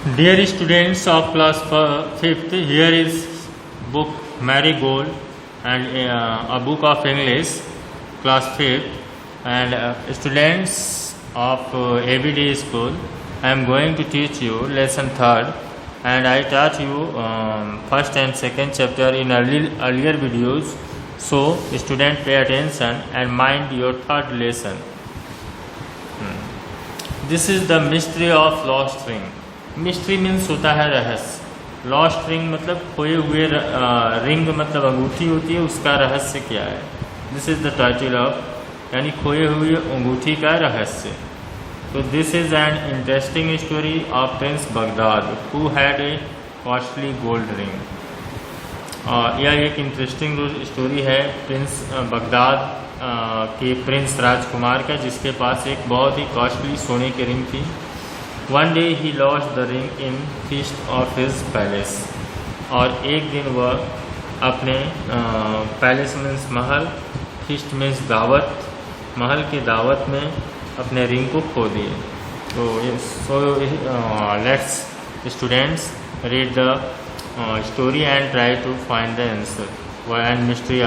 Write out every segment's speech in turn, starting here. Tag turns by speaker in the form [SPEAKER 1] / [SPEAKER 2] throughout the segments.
[SPEAKER 1] Dear students of class 5th, here is book Marigold and a book of English, class 5th, and students of ABD school. I am going to teach you lesson 3rd, and I taught you first and second chapter in earlier videos. So, student pay attention and mind your third lesson. This is the mystery of lost ring. Mystery means होता है रहस्य, lost ring मतलब खोए हुए ring मतलब अंगूठी होती है, उसका रहस्य क्या है। This is the title of, यानी खोए हुए अंगूठी का रहस्य। तो this is an interesting story of Prince Baghdad who had a costly gold ring. यह एक इंटरेस्टिंग स्टोरी है प्रिंस बगदाद के प्रिंस राजकुमार का, जिसके पास एक बहुत ही कॉस्टली सोने की रिंग थी। One day he lost the ring in feast of his palace। और एक दिन वह अपने पैलेस मीन्स महल, फीस्ट मीन्स दावत, महल की दावत में अपने रिंग को खो दिए। तो let's students read the story and try to find the answer and mystery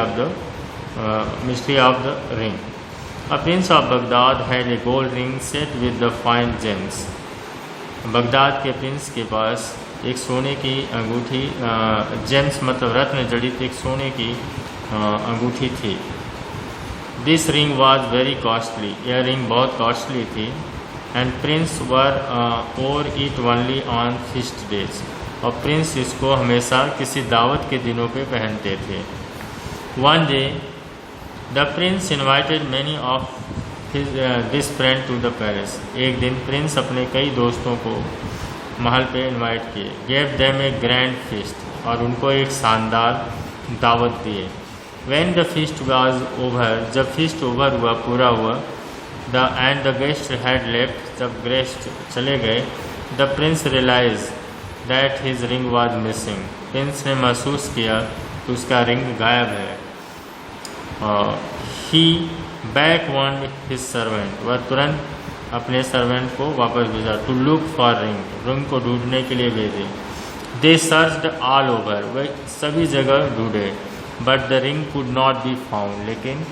[SPEAKER 1] of the ring. A prince of Baghdad had a gold ring set with the fine gems। Baghdad के Prince के पास एक सोने की अंगूठी, James मतलब रत्न जड़ित एक सोने की अंगूठी थी। This ring was very costly, यह रिंग बहुत कॉस्टली थी। And prince wore over it only on feast days, और प्रिंस इसको हमेशा किसी दावत के दिनों पे पहनते थे। One day the prince invited many of this friend to the palace. एक दिन प्रिंस अपने कई दोस्तों को महल पे इनवाइट किए। Gave them a grand feast, और उनको एक शानदार दावत दिए। When the feast was over, जब फीस्ट ओवर हुआ, पूरा हुआ, द गेस्ट हैड लेफ्ट, जब गेस्ट चले गए, the prince realize that his ring was missing. Prince ने महसूस किया कि उसका रिंग गायब है। He back one his servant, वह तुरंत अपने सर्वेंट को वापस भेजा। To look for ring, ring को ढूंढने के लिए भेजे। दे सर्च्ड ऑल ओवर, वह सभी जगह ढूंढे। But the ring could not be found, लेकिन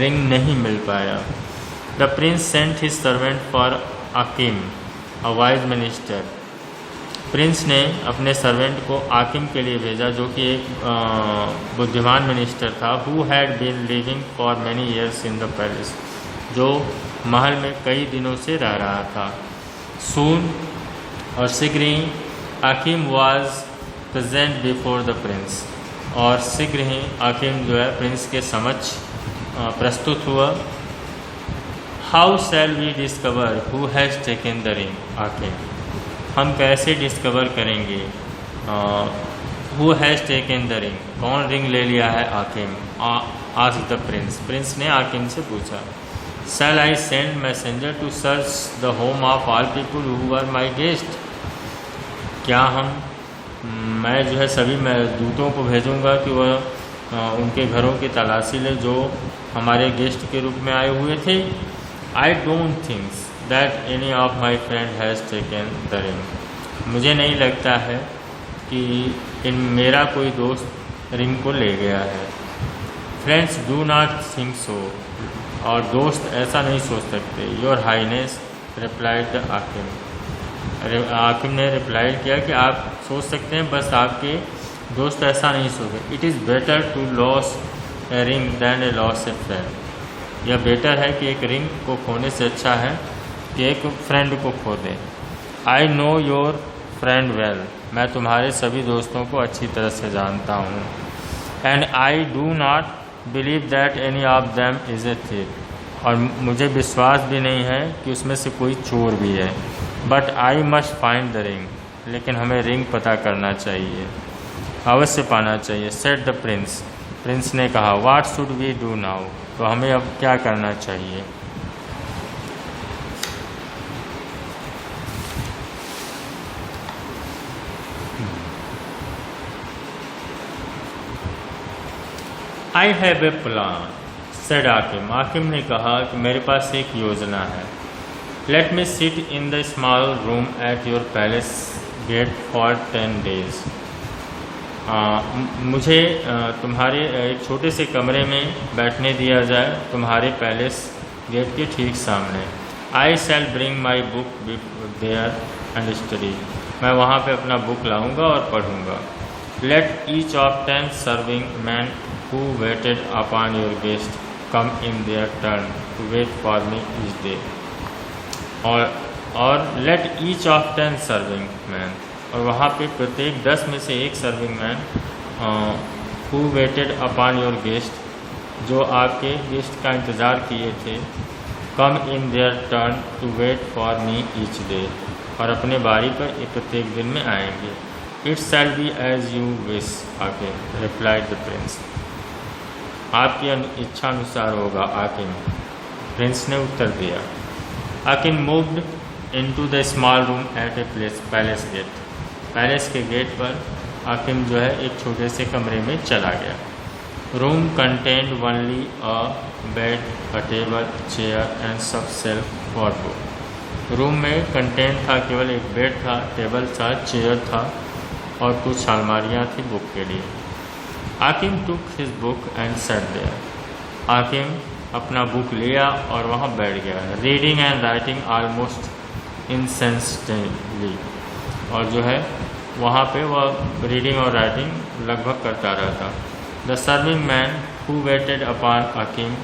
[SPEAKER 1] रिंग नहीं मिल पाया। The prince sent his servant for Hakim, a wise minister. Prince ने अपने सर्वेंट को आकिम के लिए भेजा, जो कि एक बुद्धिमान मिनिस्टर था। Who had been living for many years in the palace, जो महल में कई दिनों से रह रहा था। सून और शीघ्र ही Hakim was present before the prince, और शीघ्र ही आकिम जो है प्रिंस के समक्ष प्रस्तुत हुआ। How shall we discover who has taken the ring, Hakim, हम कैसे डिस्कवर करेंगे who has taken the ring, कौन रिंग ले लिया है। Hakim asked the prince, prince ने आकिम से पूछा। Shall I send messenger to search the home of all people who are my guest, क्या मैं जो है सभी दूतों को भेजूँगा कि वह उनके घरों की तलाशी ले जो हमारे गेस्ट के रूप में आए हुए थे। I don't thinks that any of my friend has taken the ring, मुझे नहीं लगता है कि मेरा कोई दोस्त रिंग को ले गया है। Friends do not think so, और दोस्त ऐसा नहीं सोच सकते। Your Highness replied the आकिम, Hakim ने रिप्लाई किया कि आप सोच सकते हैं, बस आपके दोस्त ऐसा नहीं सोचते। It is better to loss a ring than a loss a friend, यह बेटर है कि एक रिंग को खोने से अच्छा है कि एक फ्रेंड को खो दें। I know your friend well, मैं तुम्हारे सभी दोस्तों को अच्छी तरह से जानता हूँ। And I do not believe that any of them is a thief, और मुझे विश्वास भी नहीं है कि उसमें से कोई चोर भी है। But I must find the ring, लेकिन हमें रिंग पता करना चाहिए, अवश्य पाना चाहिए। सेड द प्रिंस, प्रिंस ने कहा। What should we do now, तो हमें अब क्या करना चाहिए। I have a plan, said Hakim, Hakim ने कहा कि मेरे पास एक योजना है। Let me sit in the small room at your palace gate for 10 days। मुझे तुम्हारे एक छोटे से कमरे में बैठने दिया जाए तुम्हारे पैलेस गेट के ठीक सामने। I shall bring my book there and study. मैं वहाँ पे अपना बुक लाऊंगा और पढ़ूंगा। Let each of 10 serving man who waited upon your guest come in their turn to wait for me each day. और let each of 10 serving man, और वहाँ पे प्रत्येक 10 में से एक serving man who waited upon your guest, जो आपके गेस्ट का इंतज़ार किए थे, कम in their turn to wait for me each day, और अपने बारी पर प्रत्येक दिन में आएंगे। It shall be as you wish Hakim, replied the prince. आपकी इच्छा अनुसार होगा हाकिम, प्रिंस ने उत्तर दिया। Hakim moved into the small room at a palace gate. Palace के गेट पर हाकिम जो है एक छोटे से कमरे में चला गया। Room contained only a bed, a table, chair and सब सेल्फ वॉर्डरोब। रूम में कंटेंट था, केवल एक बेड था, टेबल था, चेयर था और कुछ अलमारियाँ थी बुक के लिए। Hakim took his book and sat there. Hakim अपना बुक लिया और वहाँ बैठ गया। Reading and writing almost insensitively, और जो है वहाँ पे वह रीडिंग और राइटिंग लगभग करता रहता। The serving man who waited upon Hakim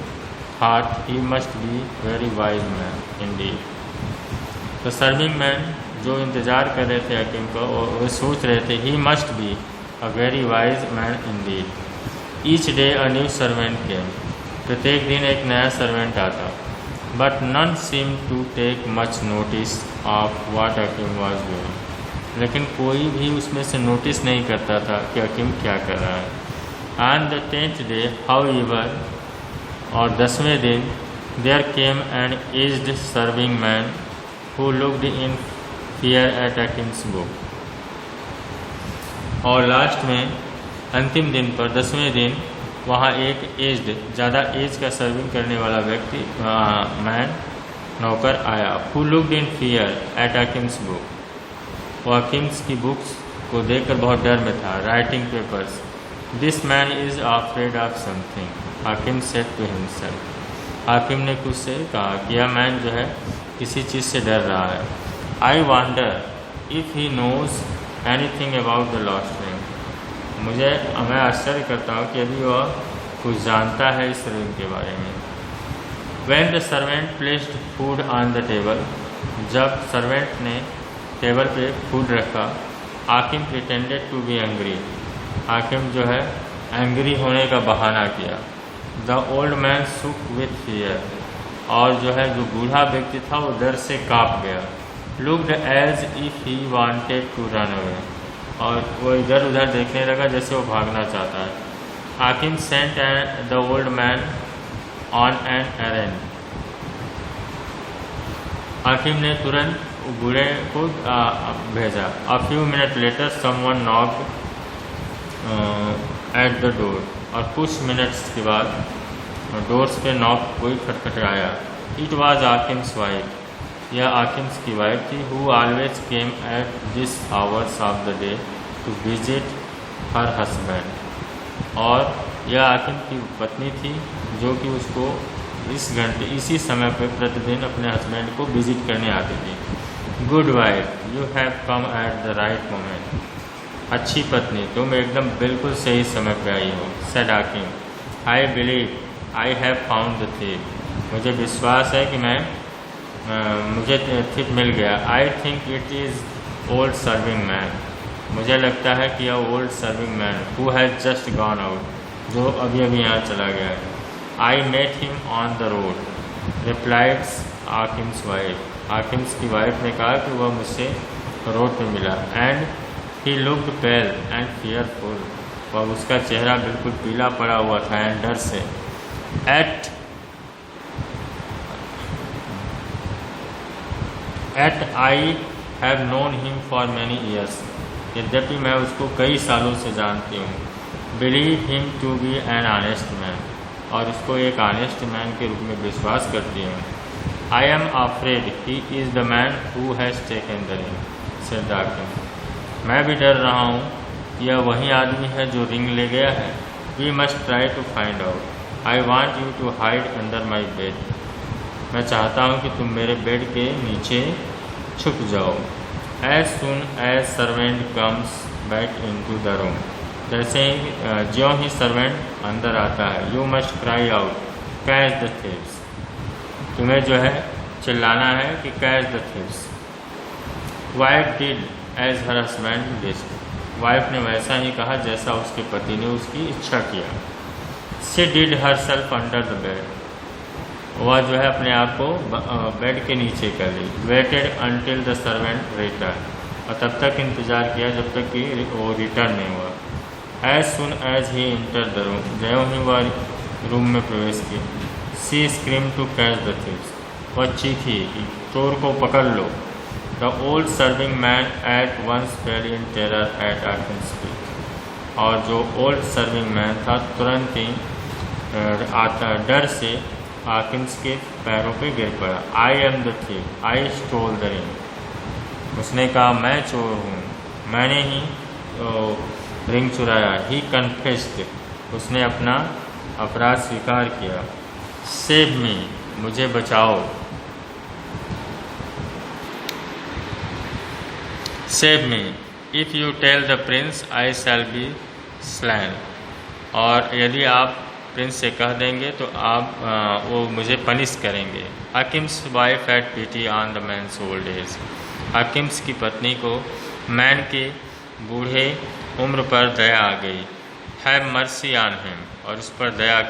[SPEAKER 1] thought he must be very wise man indeed. The serving man, जो इंतज़ार कर रहे थे हाकिम का, वो सोच रहे थे he must be a very wise man indeed. Each day a new servant came. प्रत्येक दिन एक नया सर्वेंट आता। But none seem to take much notice of what Hakim was doing. लेकिन कोई भी उसमें से नोटिस नहीं करता था कि हाकिम क्या कर रहा है। And the 10th day however, और 10वें दिन, there came an aged serving man who looked in fear at Hakim's book. और लास्ट में अंतिम दिन पर 10वें दिन वहाँ एक एज्ड, ज़्यादा एज का सर्विंग करने वाला व्यक्ति, मैन, नौकर आया। Who looked in fear at Hakim's book. वो हाकिम्स की बुक्स को देखकर बहुत डर में था। Writing papers. This man is afraid of something, हाकिम सेड टू हिमसेल्फ। हाकिम ने खुद से कहा कि यह मैन जो है किसी चीज़ से डर रहा है। I wonder if he knows anything about the lost ring. मैं आश्चर्य करता हूँ कि अभी वह कुछ जानता है इस रिंग के बारे में। When the servant placed food on the table. जब सर्वेंट ने टेबल पे फूड रखा, हाकिम प्रिटेंडेड टू बी एंग्री। हाकिम जो है एंग्री होने का बहाना किया। द ओल्ड मैन सुक विथ फियर। और जो है जो बूढ़ा व्यक्ति था वो डर से काँप गया। Looked as if he wanted to run away. और वो इधर उधर देखने लगा जैसे वो भागना चाहता है। Hakim sent the old man on an errand. Hakim ने तुरंत बूढ़े को भेजा। A few minute later someone knocked at the door. और कुछ मिनट्स के बाद डोर्स पे नॉक कोई खटखटाया। It was Hakim's wife. यह हाकिम्स की वाइफ थी। Who always came at this hours of the day to visit her husband. और यह हाकिम की पत्नी थी जो कि उसको इसी समय पर प्रतिदिन अपने हस्बैंड को विजिट करने आती थी। Good wife, you have come at the right moment. अच्छी पत्नी, तुम एकदम बिल्कुल सही समय पर आई हो, said Hakim. I believe I have found the thief. मुझे विश्वास है कि मुझे थिप मिल गया। I think it is old serving man. मुझे लगता है कि यह old serving man who has just gone out, जो अभी अभी यहाँ चला गया है। I met him on the road, replied Hakim's wife. Hakim's की वाइफ ने कहा कि वह मुझसे रोड पे मिला। And he looked pale and fearful. वह उसका चेहरा बिल्कुल पीला पड़ा हुआ था एंड डर से। Yet I have known him for many years. यद्यपि मैं उसको कई सालों से जानती हूँ। Believe him to be an honest man. और उसको एक ऑनेस्ट मैन के रूप में विश्वास करती हूँ। I am afraid he is the man who has taken the ring, said हाकिम। मैं भी डर रहा हूँ कि यह वही आदमी है जो रिंग ले गया है। We must try to find out. I want you to hide under my bed. मैं चाहता हूँ कि तुम मेरे बेड के नीचे छुप जाओ। As soon as servant comes back in to the room. जैसे ही ज्यों ही सर्वेंट अंदर आता है, you must cry out catch the thieves. तुम्हें जो है चिल्लाना है कि catch the thieves. Wife did as her husband wished. Wife ने वैसा ही कहा जैसा उसके पति ने उसकी इच्छा किया। She did her self under the bed. वह जो है अपने आप को बेड के नीचे कर ली। Waited until the servant return. और तब तक इंतज़ार किया जब तक कि वो रिटर्न नहीं हुआ। As soon as he enter the room. ज्यों ही वह रूम में प्रवेश किया, she scream to catch the thieves. वह चीखी कि चोर को पकड़ लो। The old serving man at once fell in terror at Hakim's feet. और जो ओल्ड सर्विंग मैन था तुरंत ही डर से आकिम्स के पैरों पे गिर पड़ा। I am the thief, I stole the ring. उसने कहा मैं चोर हूँ, मैंने ही रिंग चुराया। He confessed. उसने अपना अपराध स्वीकार किया। सेव मी, मुझे बचाओ। Save me, if you tell the prince I shall be slain. और यदि आप प्रिंस से कह देंगे तो आप वो मुझे पनिश करेंगे। Hakim's wife had pity on the man's old age. Hakim's की पत्नी को मैन के बूढ़े उम्र पर दया आ गई। Have mercy on him. और उस पर दया।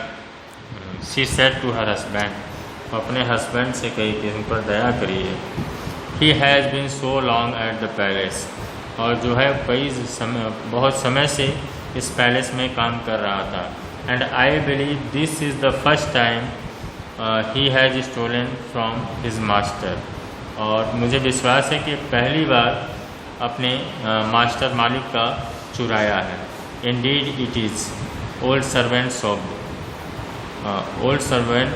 [SPEAKER 1] She said to her husband. अपने हस्बैंड से कही कि उन पर दया करिए। He has been so long at the palace. और जो है बहुत समय से इस पैलेस में काम कर रहा था। And I believe this is the first time he has stolen from his master. और मुझे विश्वास है कि पहली बार अपने मास्टर मालिक का चुराया है। Indeed it is, old servant soft. Old servant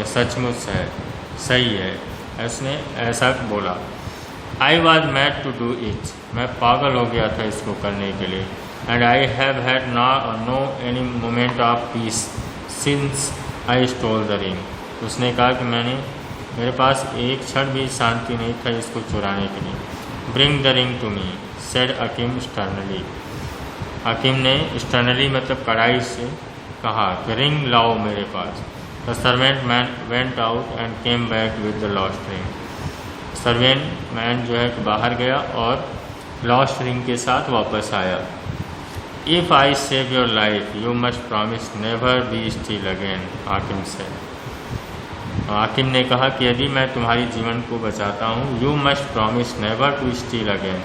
[SPEAKER 1] सचमुच है, सही है, उसने ऐसा बोला। I was mad to do it. मैं पागल हो गया था इसको करने के लिए। And I have had no any moment of peace since I stole the ring. उसने कहा कि मेरे पास एक क्षण भी शांति नहीं था इसको चुराने के लिए। Bring the ring to me, said Hakim sternly. Hakim ने स्टर्नली मतलब कड़ाई से कहा कि रिंग लाओ मेरे पास। The servant man went out and came back with the lost ring. Servant man जो है बाहर गया और लॉस्ट रिंग के साथ वापस आया। If I save your life you must promise never be steel again, हाकिम से। हाकिम ने कहा कि यदि मैं तुम्हारी जीवन को बचाता हूँ, you must promise never to steal again,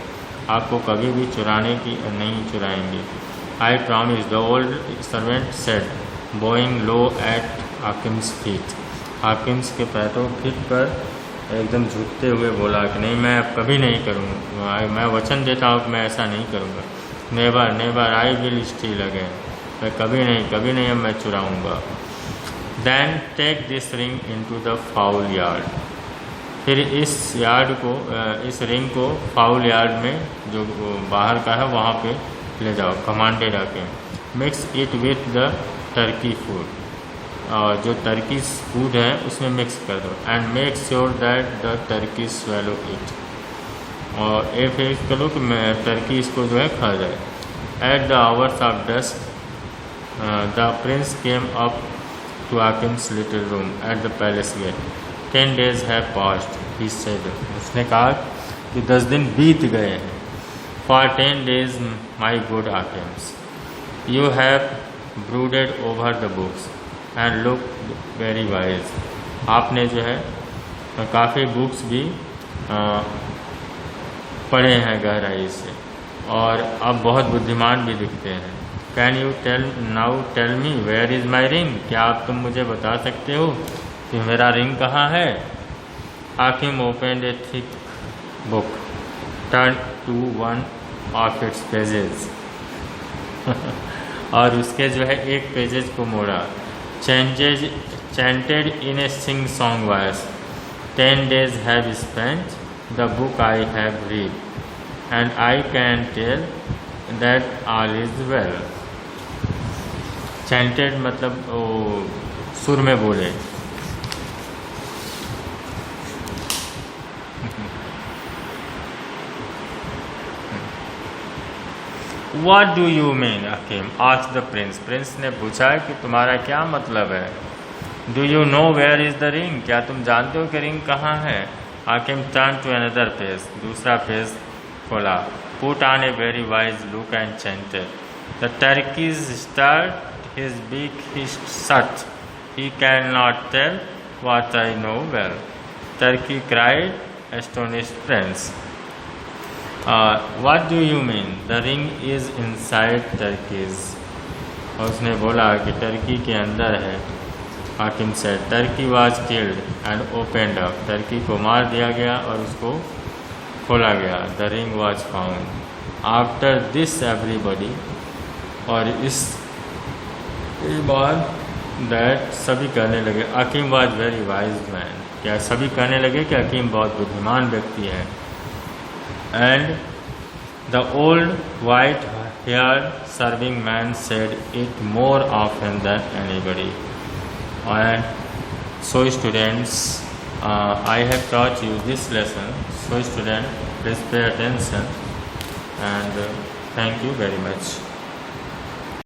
[SPEAKER 1] आपको कभी भी चुराने की नहीं चुराएंगे। I promise, the old servant said, bowing low at Hakim's feet. Hakim's के पैरों फीट पर एकदम झुकते हुए बोला कि नहीं, मैं अब कभी नहीं करूँगा, मैं वचन देता हूँ कि मैं ऐसा नहीं करूँगा। Never never I will steal again, मैं कभी नहीं अब मैं चुराऊँगा। Then take this ring into the fowl yard. फिर इस रिंग को फाउल यार्ड में जो बाहर का है वहाँ पे ले जाओ, कमांडेड आके। Mix it with the Turkey food, और जो टर्की फूड है उसमें मिक्स कर दो। And make sure that the Turkey swallow it, और ये फिर करो कि टर्की इसको जो है खा जाए। At the hours of dusk the prince came up to Hakim's little room at the palace gate. 10 days have passed, he said. उसने कहा कि 10 दिन बीत गए हैं। For 10 days, my good Hakims, you have brooded over the books and looked very wise. आपने जो है काफ़ी बुक्स भी पढ़े हैं गहराई से, और अब बहुत बुद्धिमान भी दिखते हैं। Can you tell me where is my ring? क्या आप तुम मुझे बता सकते हो कि मेरा रिंग कहाँ है? Hakim opened a thick book, turn to one of its pages और उसके जो है एक पेजेस को मोड़ा। Chanted in a sing song voice, 10 days have spent the book I have read. and I can tell that all is well. Chanted मतलब वो सुर में बोले. What do you mean, Hakim? asked the prince. Prince ने पूछा कि तुम्हारा क्या मतलब है. Do you know where is the ring? क्या तुम जानते हो कि रिंग कहाँ है? Hakim turned to another page. दूसरा पेज खोला. Put on a very wise look and chanted. The turkey stirred his beak shut. He cannot tell what I know well. Turkey cried, astonished prince. What do you mean? The ring is inside turkeys. और उसने बोला कि Turkey के अंदर है. हाकिम said, Turkey was killed and opened up. Turkey को मार दिया गया और उसको खोला गया. The ring was found. After this everybody, और इस बाद that सभी कहने लगे. हाकिम was very wise man. क्या सभी कहने लगे कि हाकिम बहुत बुद्धिमान व्यक्ति है. And the old white-haired serving man said it more often than anybody. And so students, I have taught you this lesson. So students, please pay attention and thank you very much.